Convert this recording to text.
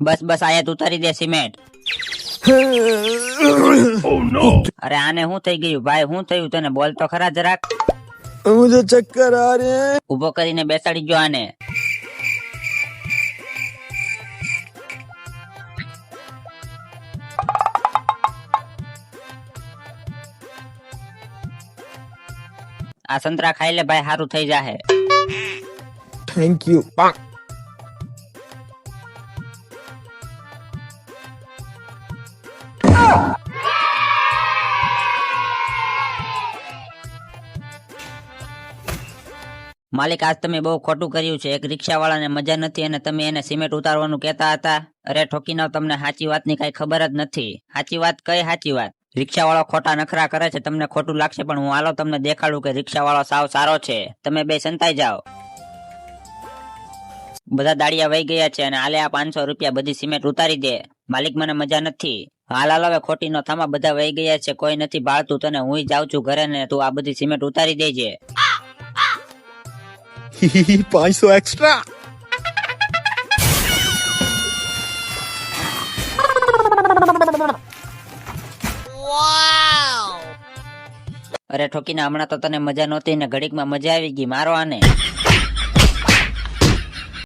બસ બસ આયા તું ઉતારી દે સિમેન્ટ. અરે આને શું થઈ ગયું ભાઈ? શું થયું તને? બોલ તો ખરા જરાક. मुझे चक्कर आ रहे हैं. ઉભો કરીને બેસાડી ગયો આને. આ સંતરા ખાઈ લે ભાઈ, સારું થઈ જાહે. Thank you. માલિક આજ તમે બહુ ખોટું કર્યું છે. એક રિક્ષાવાળાને મજા નથી અને તમે એને સિમેન્ટ ઉતારવાનું કહેતા હતા. અરે ઠોકીનો, તમને સાચી વાતની કઈ ખબર જ નથી. સાચી વાત કઈ સાચી વાત? રિક્ષાવાળો ખોટા નખરા કરે છે. તમને ખોટું લાગશે પણ હું હાલો તમને દેખાડું કે રિક્ષાવાળો સાવ સારો છે. તમે બે સંતાઈ જાઓ. બધા દાડિયા વહી ગયા છે અને હાલે આ 500 રૂપિયા બધી સિમેન્ટ ઉતારી દે. માલિક મને મજા નથી. હાલ હાલ હવે ખોટી નો થામા, બધા વહી ગયા છે, કોઈ નથી ભાળતું તને. હું જાઉં છું ઘરે ને તું આ બધી સિમેન્ટ ઉતારી દેજે. 500 एक्स्ट्रा. અરે ઠોકીને, હમણાં તો તને મજા નહોતી ને ઘડીકમાં મજા આવી ગઈ. મારો આને.